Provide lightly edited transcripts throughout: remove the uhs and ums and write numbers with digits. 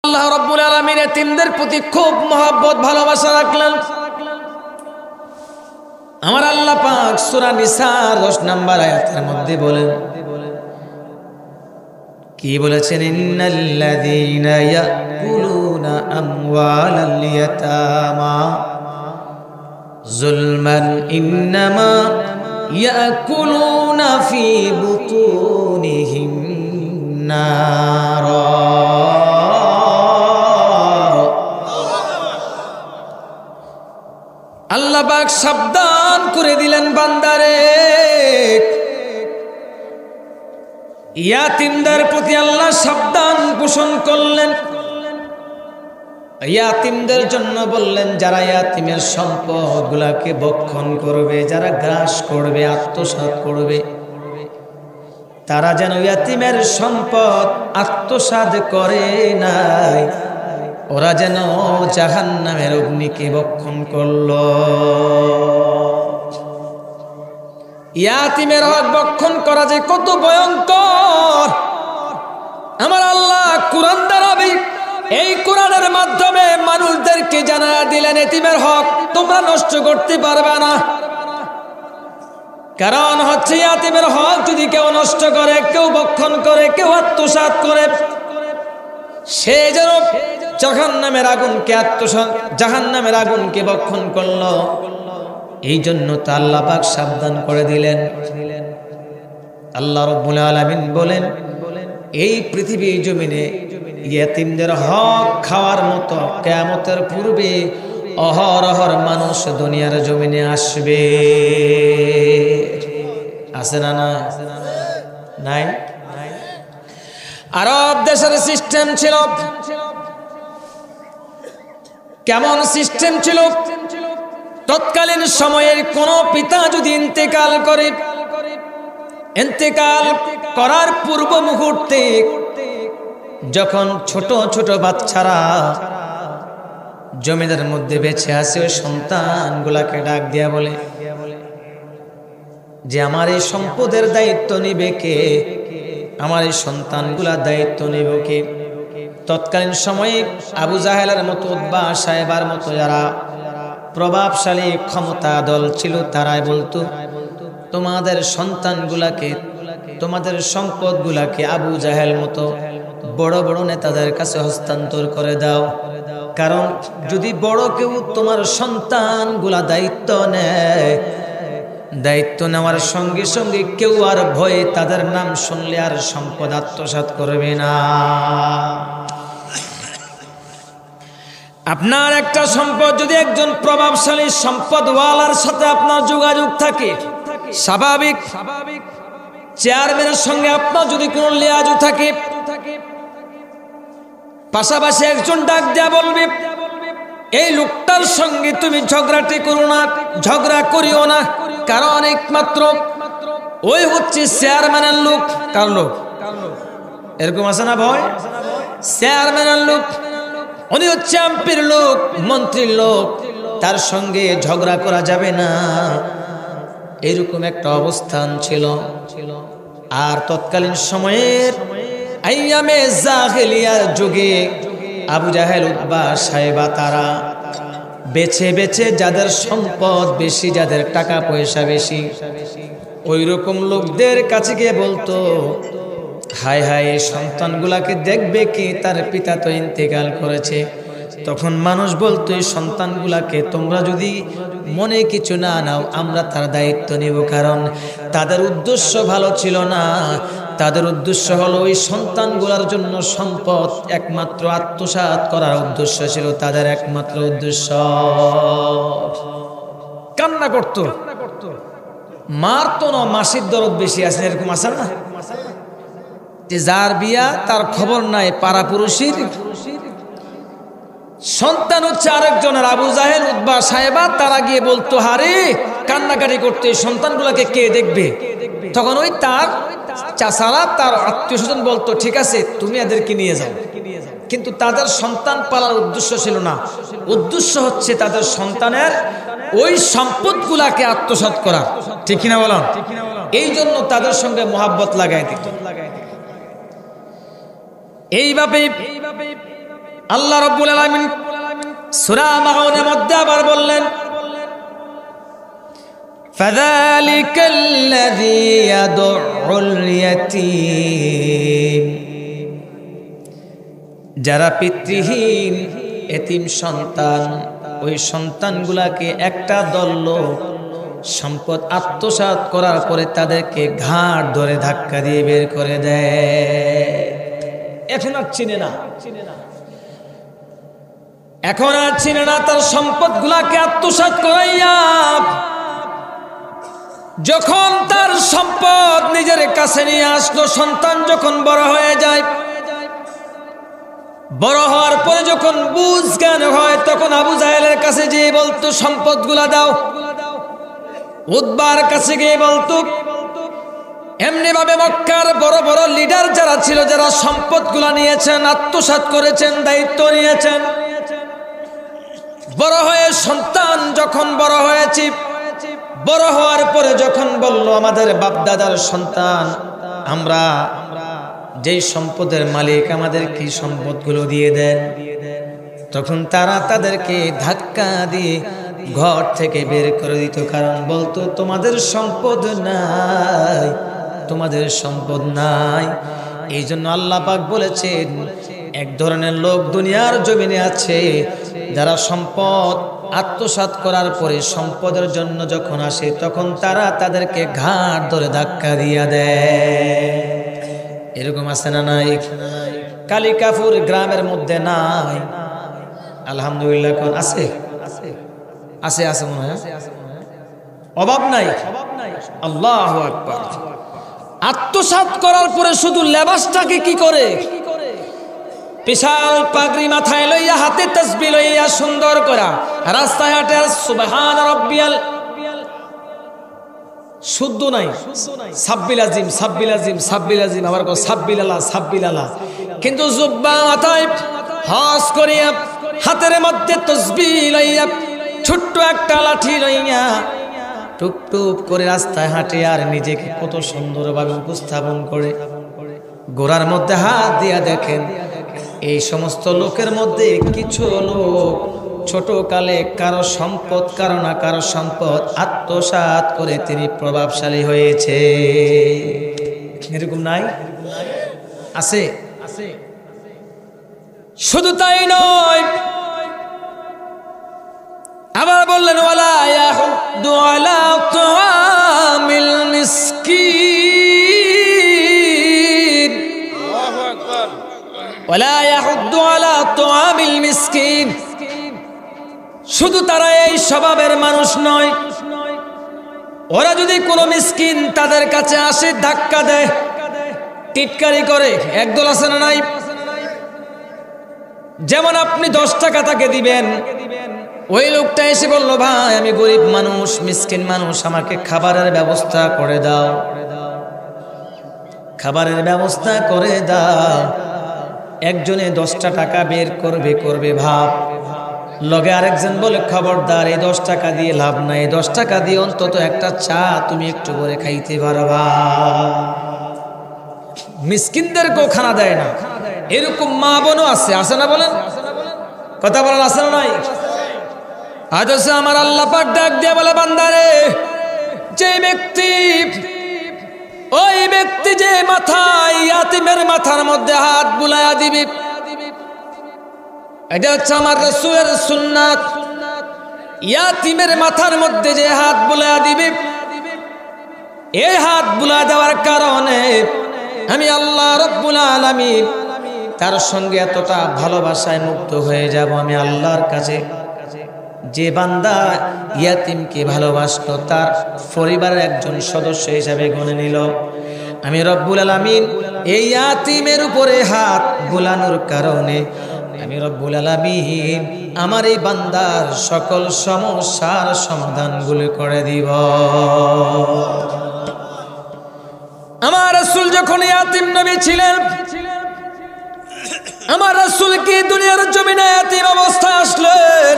আল্লাহ রাব্বুল আলামিন এতিমদের প্রতি খুব মহব্বত ভালোবাসা রাখলেন। আমার আল্লাহ পাক সূরা নিসার 10 নম্বর আয়াতের মধ্যে বলেন, কি বলেছেন? ইন্নাল্লাযীনা ইয়াকুলুনা আমওয়ালাল ইয়াতামা যুলমান ইন্নামা ইয়াকুলুনা ফি বুতুনিহিম নারা। আল্লাহ পাক সাবধান করে দিলেন বান্দারে, ইয়াতিমদের প্রতি আল্লাহ সাবধান পোষণ করলেন। ইয়াতিমদের জন্য বললেন, যারা ইয়াতিমের সম্পদ গুলাকে ভক্ষণ করবে, যারা গ্রাস করবে, আত্মসাৎ করবে, তারা যেন ইয়াতিমের সম্পদ আত্মসাৎ করে নাই, ওরা যেন জাহান্নামের অগ্নিকে ভক্ষণ করল। ইয়াতিমের হক ভক্ষণ করা যে কত ভয়ঙ্কর আমার আল্লাহ কুরআন দ্বারা এই কোরআনের মাধ্যমে মানুষদেরকে জানা দিলেন, এতিমের হক তোমরা নষ্ট করতে পারবে না। কারণ হচ্ছে ইয়াতিমের হক যদি কেউ নষ্ট করে, কেউ ভক্ষণ করে, কেউ আত্মসাৎ করে, সে যেন জাহান্নামের আগুনকে ভক্ষণ করলো। এই জন্য তা আল্লাহ পাক সাবধান করে দিলেন। আল্লাহ রাব্বুল আলামিন বলেন, এই পৃথিবী জমিনে ইয়াতিমদের হক খাওয়ার মতো কিয়ামতের পূর্বে অহরহর মানুষ দুনিয়ার জমিনে আসবে। আছে না? না নাই? আরব দেশের সিস্টেম ছিল, কেমন সিস্টেম ছিল? তৎকালীন সময়ের কোন পিতা যদি ইন্তেকাল করে, ইন্তেকাল করার পূর্ব মুহূর্তে যখন ছোট ছোট বাচ্চারা জমিদার মধ্যে বেঁচে আছে, ওই সন্তানগুলাকে ডাক দিয়া বলে যে আমার এই সম্পদের দায়িত্ব নিবে কে, আমার এই সন্তানগুলা দায়িত্ব নিব কে? তৎকালীন সময়ে আবু জাহেলের মতো, উতবা সাহেবার মতো যারা প্রভাবশালী ক্ষমতা দল ছিল, তারাই বলতো তোমাদের সন্তানগুলাকে, তোমাদের সম্পদগুলাকে আবু জাহেল মতো বড় বড় নেতাদের কাছে হস্তান্তর করে দাও। কারণ যদি বড় কেউ তোমার সন্তানগুলা দায়িত্ব নেয়, দায়িত্ব নেওয়ার সঙ্গে সঙ্গে কেউ আর ভয়ে তাদের নাম শুনলে আর সম্পদ আত্মসাৎ করবে না। আপনার একটা সম্পদ যদি একজন প্রভাবশালী সম্পদওয়ালার সাথে আপনার যোগাযোগ থাকে, স্বাভাবিক চেয়ারম্যানের সঙ্গে আপনার যদি কোনো লিয়াজু থাকে, পাশাপাশি একজন ডাক দেয়া বলবে এই লোকটার সঙ্গে তুমি ঝগড়াটি করো না, ঝগড়া করিও না, কারণ একমাত্র ওই হচ্ছে চেয়ারম্যানের লোক। কার লোক? এরকম আছে না ভয়? চেয়ারম্যানের লোক, উনি হচ্ছে এমপির লোক, মন্ত্রীর লোক, তার সঙ্গে ঝগড়া করা যাবে না, এরকম একটা অবস্থান ছিল। আর তৎকালীন সময়ের আইয়ামে জাহেলিয়ার যুগে আবু জাহেল, উতবা সাহেবা তারা বেছে বেছে যাদের সম্পদ বেশি, যাদের টাকা পয়সা বেশি, ওই রকম লোকদের কাছে গিয়ে বলতো হায় হায় এই সন্তানগুলাকে দেখবে কি, তার পিতা তো ইন্তেকাল করেছে। তখন মানুষ বলতো এই সন্তানগুলাকে তোমরা যদি মনে কিছু না নাও, আমরা তার দায়িত্ব নেব। কারণ তাদের উদ্দেশ্য ভালো ছিল না, তাদের উদ্দেশ্য হলো ওই সন্তানগুলার জন্য সম্পদ একমাত্র আত্মসাৎ করার উদ্দেশ্য ছিল তাদের একমাত্র উদ্দেশ্য। কান্না করতো, মারতো না, মাসির দরদ বেশি আছে, এরকম আছে না? যে যার বিয়া তার খবর নাই, পাড়াপুরুষের সন্তান হচ্ছে আরেকজনের। আবু জাহেল, উতবা সাহেবা তারা গিয়ে বলতো হারে, কান্নাকাটি করতো এই সন্তানগুলোকে কে দেখবে? তখন ওই তার চাচারা, তার আত্মীয় স্বজন বলতো ঠিক আছে তুমি এদেরকে নিয়ে যাও। কিন্তু তাদের সন্তান পালার উদ্দেশ্য ছিল না, উদ্দেশ্য হচ্ছে তাদের সন্তানের ওই সম্পদগুলাকে আত্মসাৎ করা। ঠিক কিনা বলেন? এই জন্য তাদের সঙ্গে মহাব্বত লাগাই দিত। এইভাবে আল্লাহ রাব্বুল আলামিন সূরা মাউনের মধ্যে আবার বললেন ফাযালিকাল্লাযী ইয়াদউল ইয়াতীম, যারা পিতৃহীন এতিম সন্তান, ওই সন্তানগুলাকে একটা দল লোক সম্পদ আত্মসাৎ করার পরে তাদেরকে ঘাড় ধরে ধাক্কা দিয়ে বের করে দেয়। এখন আর চিনে না, এখন আর চিনে না তার সম্পদগুলাকে আত্মসাৎ করাইয়া। যখন তার সম্পদ নিজের কাছে নিয়ে আসলো, সন্তান যখন বড় হয়ে যায়, বড় হওয়ার পরে যখন বুঝ জ্ঞান হয়, তখন আবু জাহেলের কাছে গিয়ে বলতো সম্পদগুলা দাও, উতবার কাছে গিয়ে বলতো। এমনি ভাবে মক্কার বড় বড় লিডার যারা ছিল, যারা সম্পদগুলা নিয়েছেন, আত্মসাৎ করেছেন, দায়িত্ব নিয়েছেন, বড় হয়ে সন্তান যখন বড় হয়েছে, বড় হওয়ার পরে যখন বলল আমাদের বাপদাদার সন্তান, আমরা যেই সম্পদের মালিক, আমাদের কি সম্পদগুলো দিয়ে দেন, তখন তারা তাদেরকে ধাক্কা দিয়ে ঘর থেকে বের করে দিত। কারণ বলতো তোমাদের সম্পদ নাই, তোমাদের সম্পদ নাই। এই জন্য আল্লাহ পাক বলেছেন এক ধরনের লোক দুনিয়ার জমিনে আছে, যারা সম্পদ আত্মসাৎ করার পরে সম্পদের জন্য যখন আসে, তখন তারা তাদেরকে ঘাড় ধরে ধাক্কা দিয়া দেয়। এরকম আছে না নাই? কালিকাপুর গ্রামের মধ্যে নাই? আলহামদুলিল্লাহ আছে, আছে আছে মনে হয়, অভাব নাই। আল্লাহু আকবার। আত্মসাৎ করার পরে শুধু লেবাসটাকে কি করে, বিশাল পাগড়ি মাথায় লইয়া, হাতে তাসবিহ লইয়া, সুন্দর করা রাস্তায় হাঁটে সুবহান রাব্বিয়াল, শুদ্ধ নাই, সাব্বিল আজিম, সাব্বিল আজিম, সাব্বিল আজিম, আবার সাব্বিল আল্লাহ, সাব্বিল আল্লাহ। কিন্তু জুব্বা মাথায় হজ করিয়া, হাতের মধ্যে তাসবিহ লইয়া, ছোট্ট একটা লাঠি লইয়া টুপ টুপ করে রাস্তায় হাঁটে, আর নিজেকে কত সুন্দরভাবে উপস্থাপন করে। গোড়ার মধ্যে হাত দিয়া দেখেন, এই সমস্ত লোকের মধ্যে কিছু লোক ছোট কালে কারো সম্পদ, কারো না কারো সম্পদ আত্মসাৎ করে তিনি প্রভাবশালী হয়েছে। এরকম নাই? আছে। শুধু তাই নয়, আবার বললেন ওয়ালা ইয়াহুদ্দু আলা তুআমিল মিসকিন, আল্লাহু আকবার, ওয়ালা ইয়াহুদ্দু আলা তুআমিল মিসকিন। শুধু তারা এই স্বভাবের মানুষ নয়, ওরা যদি কোনো মিসকিন তাদের কাছে আসে, ধাক্কা দেয়, টিটকারি করে। একদল আছে না নাই? যেমন আপনি 10 টাকা তাকে দিবেন, ওই লোকটা এসে বলল ভাই আমি গরিব মানুষ, মিসকিন মানুষ, আমাকে খাবারের ব্যবস্থা করে দাও, খাবারের ব্যবস্থা করে দাও। একজনে 10টা টাকা বের করবে ভাব, লগে আরেকজন বলে খবরদার, এই 10 টাকা দিয়ে লাভ নাই, 10 টাকা দিয়ে অন্তত একটা চা তুমি একটু করে খাইতে পারবা। মিসকিনদেরকেও খানা দেয় না, এরকম মা বোনও আছে, আছে না? বলেন, কথা বলেন, আছে না নাই? আজ আমার আল্লাহ পাক ডাক দিয়ে বলে বান্দারে, যে ব্যক্তি, ওই ব্যক্তি যে মাথায় ইয়াতিমের মাথার মধ্যে হাত বুলায়া দিবি, এটা হচ্ছে আমার রাসূলের সুন্নাত। ইয়াতিমের মাথার মধ্যে যে হাত বুলায়া দিবি, এই হাত বুলা দেওয়ার কারণে আমি আল্লাহ রাব্বুল আলামিন তার সঙ্গে এতটা ভালোবাসায় মুক্ত হয়ে যাব। আমি আল্লাহর কাছে যে বান্দা ইয়াতিমকে ভালোবাসতো, তার পরিবারের একজন সদস্য হিসাবে গণে নিল, আমি রব্বুল আলামিন এই ইয়াতিমের উপরে হাত বুলানোর কারণে আমি রব্বুল আলামিন আমার এই বান্দার সকল সমস্যার সমাধানগুলো করে দিব। আমার রাসূল যখন ইয়াতিম নবী ছিলেন, আমার রাসূল কি দুনিয়ার জমিনে ইয়াতিম অবস্থায় আসলেন?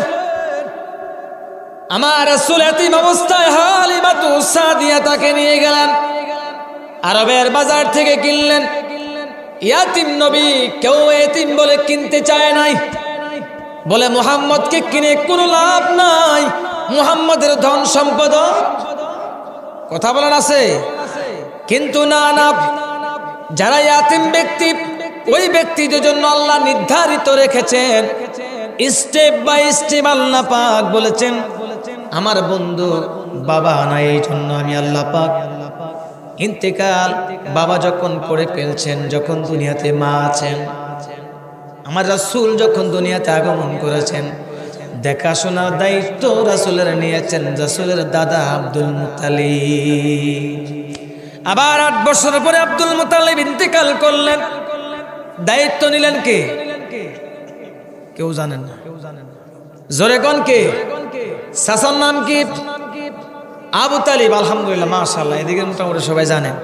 আমার রাসূল ইয়াতিম অবস্থায় হালিমাতু সাদিয়া তাকে নিয়ে গেলেন, আরবের বাজার থেকে কিনলেন। ইয়াতিম নবী কেউ এতিম বলে কিনতে চায় নাই। বলে মুহাম্মদকে কিনে কোনো লাভ নাই, মুহাম্মদের ধন সম্পদ কথা বলার আছে। কিন্তু না না, যারা ইয়াতিম ব্যক্তি, ওই ব্যক্তিদের জন্য আল্লাহ নির্ধারিত রেখেছেন স্টেপ বাই স্টেপ। আল্লাহ পাক বলেছেন আমার বন্ধু বাবা নাই, এই জন্য আমি আল্লাহ পাক ইন্তেকাল বাবা যখন করে ফেলছেন, যখন দুনিয়াতে মা আছেন, আমার রাসূল যখন দুনিয়াতে আগমন করেছেন, দেখাশোনার দায়িত্ব রাসূলের নিয়েছেন রাসূলের দাদা আব্দুল মুত্তালিব। আবার 8 বছর পরে আব্দুল মুত্তালিব ইন্তেকাল করলেন, দায়িত্ব নিলেন কে? কেউ জানেন না? জোরে কোন কে? চাচার নাম কি? আবু তালিব। আলহামদুলিল্লাহ, মাশাআল্লাহ, এদিকে মোটামুটি সবাই জানেন।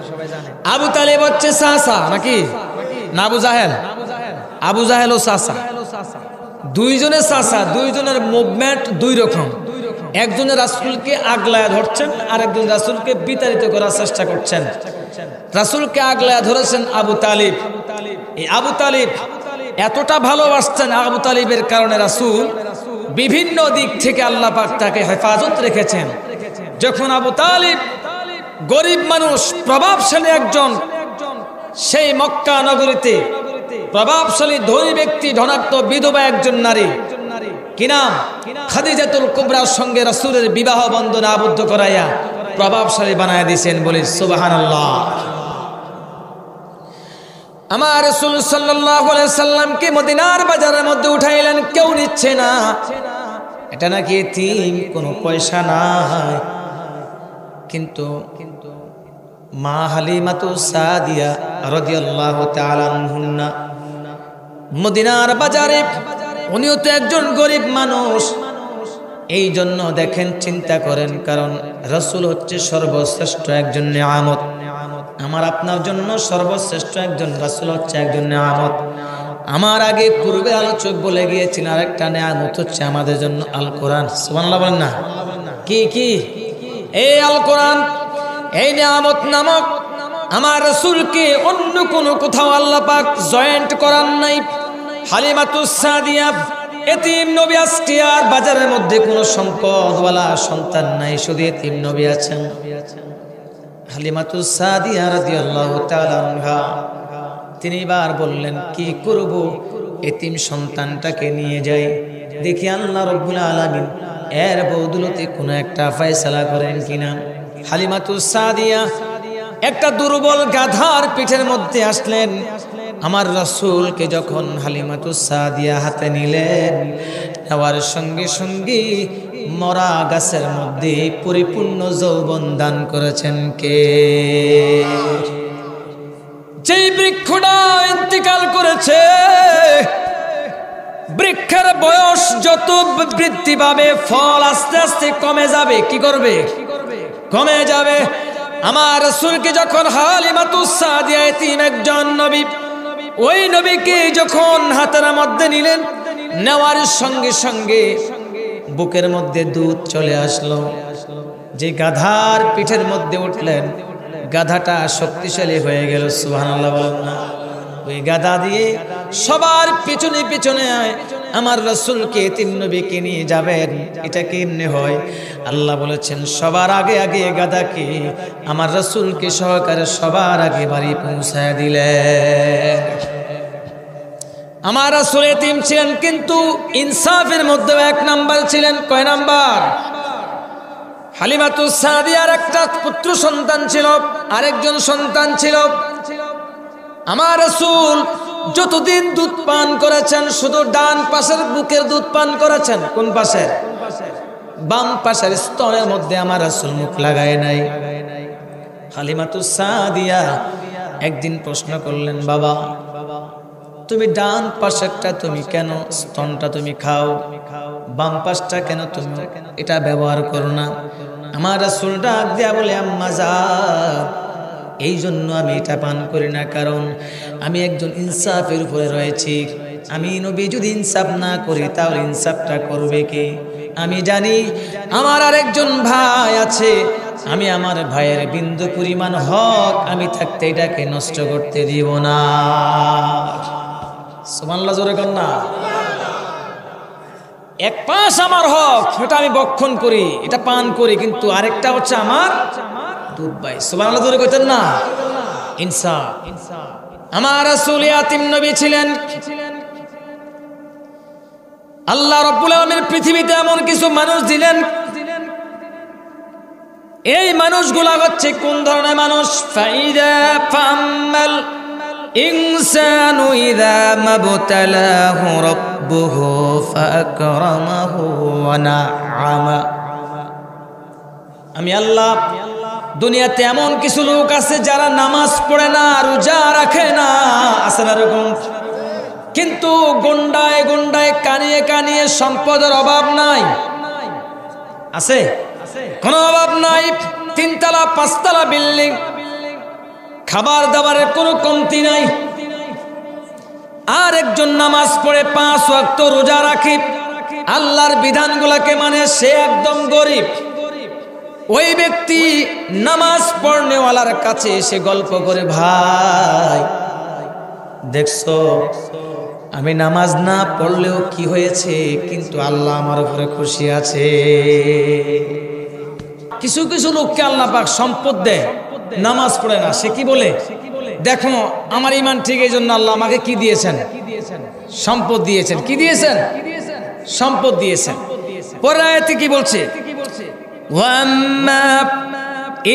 আবু তালিব হচ্ছে চাচা নাকি না আবু জাহেল? আবু জাহেল ও চাচা, দুইজনের চাচা, দুইজনের মুভমেন্ট দুই রকম। একজনের রাসূলকে আগলায় ধরছেন, আর একজন রাসূলকে বিতাড়িত করার চেষ্টা করছেন। রাসূলকে আগলায় ধরেছেন আবু তালিব। এই আবু তালিব এতটা ভালোবাসতেন, আবু তালিবের কারণে রাসূল বিভিন্ন দিক থেকে আল্লাহ পাক তাকে হেফাজত রেখেছেন। যখন আবু তালিব গরিব মানুষ, প্রভাবশালী একজন, সেই মক্কা নগরীতে প্রভাবশালী ধনী ব্যক্তি, ধনাত্ম বিধবা একজন নারী, কি নাম? খাদিজাতুল কুবরার সঙ্গে রাসূলের বিবাহ বন্ধনে আবদ্ধ করাইয়া প্রভাবশালী বানায় দিয়েছেন। বলি সুবহানাল্লাহ। আমার রাসূল সাল্লাল্লাহু আলাইহি সাল্লামকে মদিনার বাজারের মধ্যে উঠাইলেন, কেউ নিচ্ছে না, এটা নাকি এতিম, কোনো পয়সা নাই। কিন্তু মা হালিমাতু সাদিয়া রাদিয়াল্লাহু তাআলা আনহা মদিনার বাজারে, উনিও তো একজন গরিব মানুষ, এই জন্য দেখেন চিন্তা করেন, কারণ রাসূল হচ্ছে সর্বশ্রেষ্ঠ একজন নিয়ামত। আমার আপনার জন্য সর্বশ্রেষ্ঠ একজন রাসূল হচ্ছে একজন নিয়ামত। আমার আগে পূর্বে আলোচক বলে গিয়েছিলেন আরেকটা নিয়ামত হচ্ছে আমাদের জন্য আল কোরআন। সুবহানাল্লাহ বলেন না? কি কি? এই আল কোরআন, এই নিয়ামত নামক আমার রাসূলকে অন্য কোনো কোথাও আল্লাহ পাক জয়েন্ট করার নাই। হালিমাতুস সাদিয়া এতিম নবী, আজকে আর বাজারের মধ্যে কোনো সম্পদওয়ালা সন্তান নাই, শুধু এতিম নবী আছেন। হালিমাতুস সাদিয়া রাদিয়াল্লাহু তাআলা আনহা তিনি বার বললেন, কি করব, এতিম সন্তানটাকে নিয়ে যাই, দেখি আল্লাহ রাব্বুল আলামিন এর বদৌলতে কোনো একটা ফয়সালা করেন কিনা। হালিমাতুস সাদিয়া একটা দুর্বল গাধার পিঠের মধ্যে আসলেন। আমার রাসূলকে যখন হালিমাতুস সাদিয়া হাতে নিলেন, নেওয়ার সঙ্গে সঙ্গে মরা গাছের মধ্যে পরিপূর্ণ যৌবন দান করেছেন কে? যেই বৃক্ষটা ইন্তিকাল করেছে, বৃক্ষের বয়স যত বৃদ্ধি পাবে, ফল আস্তে আস্তে কমে যাবে। কি করবে? কমে যাবে। আমার রাসূলকে যখন হালিমাতুস সাদিয়া এতিম একজন নবী, ওই নবীকে যখন হাতের মধ্যে নিলেন, নেওয়ার সঙ্গে সঙ্গে বুকের মধ্যে দুধ চলে আসলো। যে গাধার পিঠের মধ্যে উঠলেন, গাধাটা শক্তিশালী হয়ে গেল। সুবহানাল্লাহ বলেন না? ওই গাধা দিয়ে সবার পিছনে পিছনে আমার রাসূলকে এতিম নবীকে নিয়ে যাবেন। এটা কেমনে হয়? আল্লাহ বলেছেন সবার আগে আগে গাধাকে আমার রাসূলকে সহকারে সবার আগে বাড়ি পৌঁছায় দিলেন। আমার রাসূল এতিম ছিলেন, কিন্তু ইনসাফের মধ্যে 1 নাম্বার ছিলেন। কয় নাম্বার? হালিমাতুস সাদিয়ার একটা পুত্র সন্তান ছিল, আরেকজন সন্তান ছিল। আমার রাসূল যতদিন দুধ পান করেছেন, শুধু ডান পাশের বুকের দুধ পান করেছেন। কোন পাশের? বাম পাশের স্তনের মধ্যে আমার রাসূল মুখ লাগায় নাই। হালিমাতুস সাদিয়া একদিন প্রশ্ন করলেন, বাবা তুমি ডান পাশেরটা তুমি কেন স্তনটা তুমি খাও, বাম পাশটা কেন তুমি এটা ব্যবহার করো না? আমার রাসূল ডাক দিয়া বলে, আম্মা যান, এই জন্য আমি এটা পান করি না, কারণ আমি একজন ইনসাফের উপরে রয়েছি। আমি নবী যদি ইনসাফ না করি তাহলে ইনসাফটা করবে কে? আমি জানি আমার আরেকজন ভাই আছে, আমি আমার ভাইয়ের বিন্দু পরিমাণ হক আমি থাকতে এটাকে নষ্ট করতে দিব না। সুবহানাল্লাহ জোরে কর না। এক পাশ আমার হক, সেটা আমি ভক্ষণ করি, এটা পান করি, কিন্তু আরেকটা হচ্ছে আমার দুধ ভাই। সুবহানাল্লাহ জোরে কইতেন না? ইনসাফ। আমার রাসূল ইয়াতীম নবী ছিলেন। আল্লাহ রাব্বুল আলামিন পৃথিবীতে এমন কিছু মানুষ দিলেন, এই মানুষগুলা হচ্ছে কোন ধরনের মানুষ? ফাইদা ফাম্মাল ইনসানু ইযা মাবতালাহু রাব্বুহু ফাআকরামাহু ওয়া না'আমা। আমি আল্লাহ দুনিয়াতে এমন কিছু লোক আছে যারা নামাজ পড়ে না, রোজা রাখে না, আছে না এরকম? কিন্তু গন্ডায় গন্ডায় কানিয়ে কানিয়ে সম্পদের অভাব নাই, আছে? কোনো অভাব নাই। 3 তলা 5 তলা বিল্ডিং, খাবার দাবারের কোনো কমতি নাই। আর একজন নামাজ পড়ে 5 ওয়াক্ত রোজা রাখে, আল্লাহর বিধানগুলোকে মানে, সে একদম গরিব। ওই ব্যক্তি নামাজ পড়নেওয়ালার কাছে এসে গল্প করে, ভাই দেখছো আমি নামাজ না পড়লেও কি হয়েছে, কিন্তু আল্লাহ আমার উপরে খুশি আছে। কিছু কিছু লোককে আল্লাহ পাক সম্পদ দেয়, নামাজ পড়ে না, সে কি বলে, দেখো আমার ঈমান ঠিক, এই জন্য আল্লাহ আমাকে কি দিয়েছেন? সম্পদ দিয়েছেন। কি দিয়েছেন? সম্পদ দিয়েছেন। পরের আয়াতে কি বলছে? ওয়াম্মা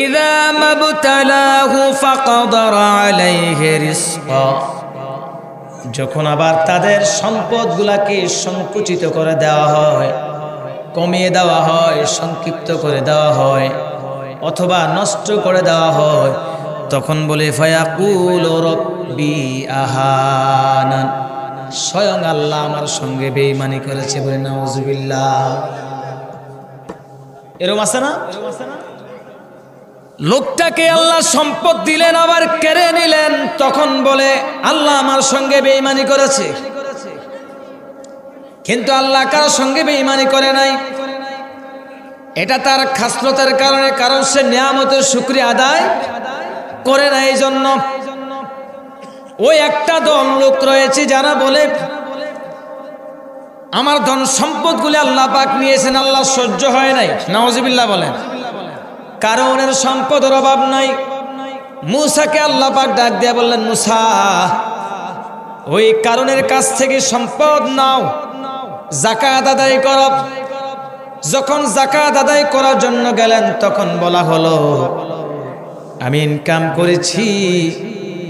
ইযা মাবতালাহু ফাকদারা আলাইহি রিজকা। যখন আবার তাদের সম্পদগুলাকে সংকুচিত করে দেওয়া হয়, কমিয়ে দেওয়া হয়, সংক্ষিপ্ত করে দেওয়া হয়, অথবা নষ্ট করে দেওয়া হয়, তখন বলে ফায়াকুলু রাব্বি আহানান। স্বয়ং আল্লাহ আমার সঙ্গে বেঈমানি করেছে, বলে নাউজুবিল্লাহ। এরকম আছে না? লোকটাকে আল্লাহ সম্পদ দিলেন, আবার কেড়ে নিলেন, তখন বলে আল্লাহ আমার সঙ্গে বেঈমানি করেছে। কিন্তু আল্লাহ কারোর সঙ্গে বেঈমানি করে নাই, এটা তার খাসলতের কারণে, কারণ সে নিয়ামতের শুকরিয়া আদায় করে না। এই জন্য ওই একটা দল লোক রয়েছে যারা বলে আমার ধন সম্পদগুলি আল্লাহ পাক নিয়েছেন, আল্লাহ সহ্য হয় নাই। নাউজুবিল্লাহ বলেন। কারণের সম্পদের অভাব নাই। মূসাকে আল্লাহ পাক ডাক দিয়ে বললেন, মূসা ওই কারণের কাছ থেকে সম্পদ নাও, যাকাত আদায় করো। যখন যাকাত আদায় করার জন্য গেলেন, তখন বলা হলো আমি ইনকাম করেছি,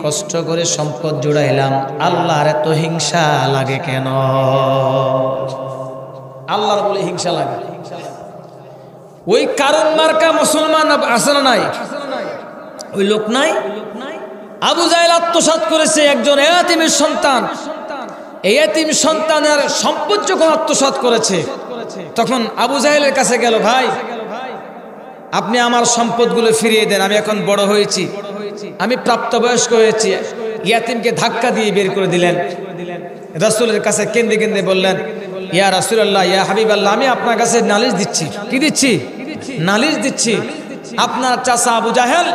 কষ্ট করে সম্পদ জুড়াইলাম, আল্লাহর এত হিংসা লাগে কেন? আল্লাহর বলে হিংসা লাগে। ওই কারণ মার্কা মুসলমান আছে না নাই? ওই লোক নাই? আবু জাহেল আত্মসাৎ করেছে, একজন এতিমের সন্তান। এই এতিম সন্তানের সম্পদ যখন আত্মসাৎ করেছে, তখন আবু জাহেলের কাছে গেল, ভাই আপনি আমার সম্পদগুলো ফিরিয়ে দেন, আমি এখন বড় হয়েছি, আমি প্রাপ্তবয়স্ক হয়েছি। ইয়াতিমকে ধাক্কা দিয়ে বের করে দিলেন। রাসূলের কাছে কেঁদে কেঁদে বললেন, ইয়া রাসূলুল্লাহ, ইয়া হাবিবাল্লাহ, আমি আপনার কাছে নালিশ দিচ্ছি। কি দিচ্ছি? নালিশ দিচ্ছি। আপনার চাচা আবু জাহেল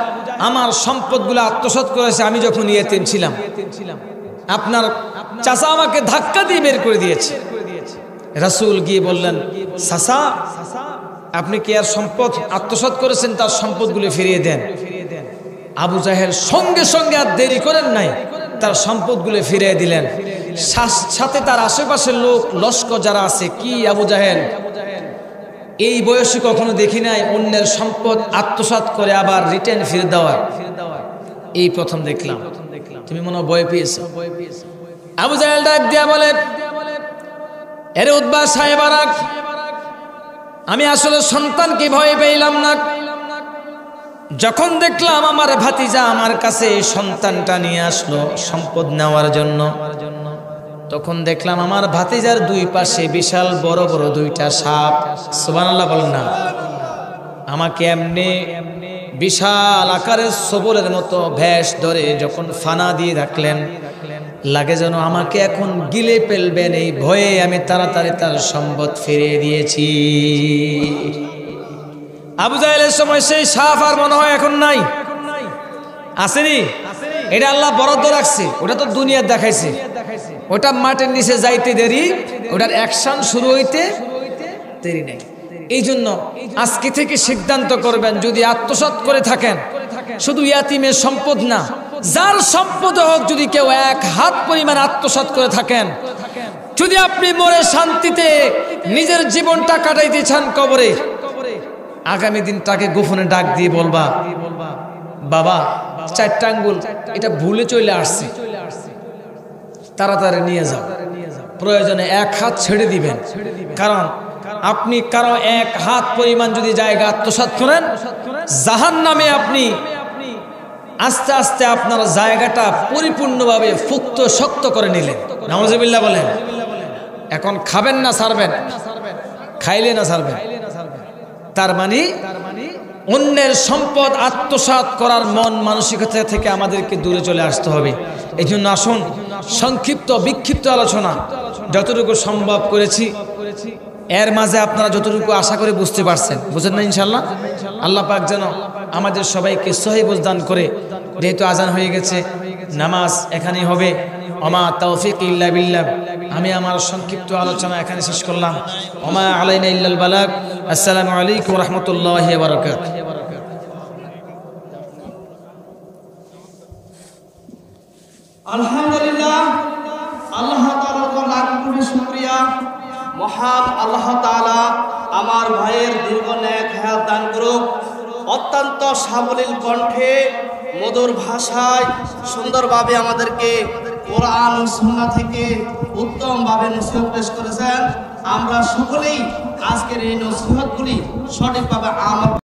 আমার সম্পদগুলো আত্মসাৎ করেছে আমি যখন ইয়াতিম ছিলাম। আপনার চাচা আমাকে ধাক্কা দিয়ে বের করে দিয়েছে। রাসূল গিয়ে বললেন, চাচা আপনি কি আর সম্পদ আত্মসাৎ করেছেন, তার সম্পদগুলো ফিরিয়ে দেন। আবু জাহেল সঙ্গে সঙ্গে আর দেরি করেন নাই, তার সম্পদগুলো ফিরিয়ে দিলেন। সাথে তার আশেপাশের লোক লস্কর যারা আছে, কি আবু জাহেল এই বয়সে কখনো দেখি নাই অন্যের সম্পদ আত্মসাৎ করে আবার রিটার্ন ফিরে দেওয়া, এই প্রথম দেখলাম। তুমি মনে হয় ভয় পেয়েছো। আবু জাহেল ডাক দিয়া বলে, এরে উতবা সাহেবারা, আমি আসলে সন্তানকে ভয় পেলাম না। যখন দেখলাম আমার ভাতিজা আমার কাছে সন্তানটা নিয়ে আসলো সম্পদ নেওয়ার জন্য, তখন দেখলাম আমার ভাতিজার দুই পাশে বিশাল বড় বড় দুইটা সাপ। সুবহানাল্লাহ বলেন না? আমাকে এমনি বিশাল আকারের সবলের মতো ভেষ ধরে যখন ফানা দিয়ে রাখলেন, লাগে যেন আমাকে এখন গিলে ফেলবেন। এই ভয়ে আমি তাড়াতাড়ি তার সম্পদ ফিরিয়ে দিয়েছি। আবু জাহেলের সময় সেই সাপ আর মনে হয় এখন নাই, আসেনি? এটা আল্লাহ বরাদ্দ রাখছে, ওটা তো দুনিয়া দেখাইছে। ওটা মাটির নিচে যাইতে দেরি, ওটার অ্যাকশন শুরু হইতে দেরি নেই। এই জন্য আজকে থেকে সিদ্ধান্ত করবেন, যদি আত্মসাৎ করে থাকেন, শুধু ইয়াতিমের সম্পদ না, যার সম্পদ হোক, যদি কেউ 1 হাত পরিমাণ আত্মসাৎ করে থাকেন, যদি আপনি মরে শান্তিতে নিজের জীবনটা কাটাইতে চান কবরে, আগামী দিন তাকে গোপনে ডাক দিয়ে বলবা, বাবা 4টা আঙ্গুল এটা ভুলে চলে আসছে, তাড়াতাড়ি নিয়ে যাও। প্রয়োজনে 1 হাত ছেড়ে দিবেন, কারণ আপনি কারো 1 হাত পরিমাণ যদি জায়গা আত্মসাৎ করেন, জাহান্নামে আপনি আস্তে আস্তে আপনার জায়গাটা পরিপূর্ণভাবে ফুক্ত শক্ত করে নিলেন। নাউজুবিল্লাহ বলেন। এখন খাবেন না ছাড়বেন, খাইলে না ছাড়বেন। তার মানে অন্যের সম্পদ আত্মসাৎ করার মন মানসিকতা থেকে আমাদেরকে দূরে চলে আসতে হবে। এই জন্য আসুন, সংক্ষিপ্ত বিক্ষিপ্ত আলোচনা যতটুকু সম্ভব করেছি, এর মাঝে আপনারা যতটুকু আশা করে বুঝতে পারছেন, বুঝেন না ইনশাল্লাহ। আল্লাহ পাক যেন আমাদের সবাইকে সহিহ বুঝদান করে। যেহেতু আজান হয়ে গেছে, নামাজ এখানেই হবে। ওমা তৌফিক ইল্লা বিল্লাহ। আমি আমার সংক্ষিপ্ত আলোচনা এখানে শেষ করলাম। ওমা আলাইনা ইল্লাল বালাগ। আসসালামু আলাইকুম ওয়া রাহমাতুল্লাহি ওয়া বারাকাতুহু। আলহামদুলিল্লাহ, আল্লাহ তাআলার লাখ কোটি শুকরিয়া। মহান আল্লাহ তাআলা আমার ভাইয়ের দীর্ঘ নেক হায়াত দান করুক। অত্যন্ত সাবলীল কণ্ঠে, মধুর ভাষায় সুন্দরভাবে আমাদেরকে কোরআন ও সুন্নাহ থেকে উত্তমভাবে নসিহত পেশ করেছেন। আমরা সকলেই আজকের এই নসিহতগুলি সঠিকভাবে আমল